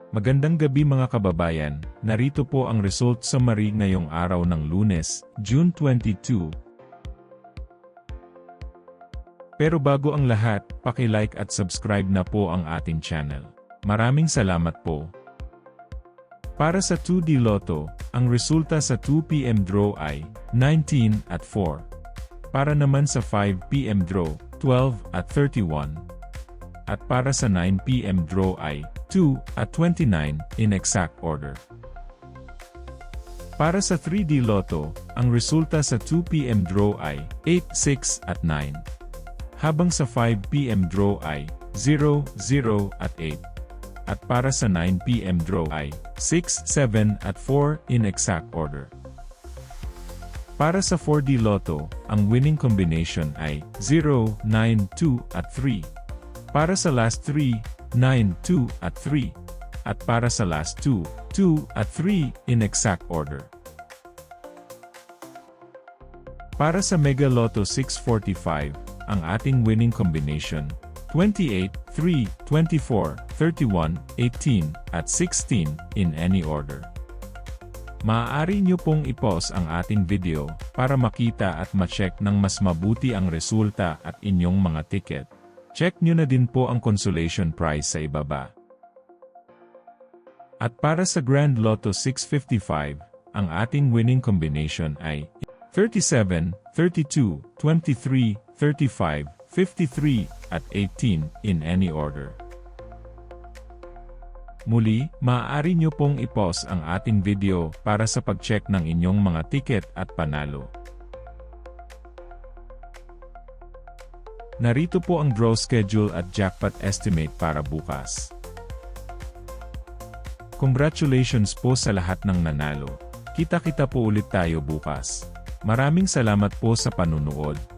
Magandang gabi mga kababayan, narito po ang result summary ngayong araw ng Lunes, June 22. Pero bago ang lahat, paki-like at subscribe na po ang ating channel. Maraming salamat po. Para sa 2D Lotto, ang resulta sa 2 PM draw ay 19 at 4. Para naman sa 5 PM draw, 12 at 31. At para sa 9 PM draw ay 2 at 29 in exact order. Para sa 3D Lotto, ang resulta sa 2 PM draw ay 8, 6 at 9. Habang sa 5 PM draw ay 0, 0 at 8. At para sa 9 PM draw ay 6, 7 at 4 in exact order. Para sa 4D Lotto, ang winning combination ay 0, 9, 2 at 3. Para sa last 3, 9, 2 at 3. At para sa last 2, 2 at 3 in exact order. Para sa Mega Lotto 645, ang ating winning combination 28, 3, 24, 31, 18, at 16 in any order. Maaari nyo pong i-pause ang ating video para makita at ma-check ng mas mabuti ang resulta at inyong mga ticket. Check nyo na din po ang consolation prize sa ibaba. At para sa Grand Lotto 655, ang ating winning combination ay 37, 32, 23, 35, 53, at 18 in any order. Muli, maaari nyo pong i-pause ang ating video para sa pag-check ng inyong mga ticket at panalo. Narito po ang draw schedule at jackpot estimate para bukas. Congratulations po sa lahat ng nanalo. Kita-kita po ulit tayo bukas. Maraming salamat po sa panunood.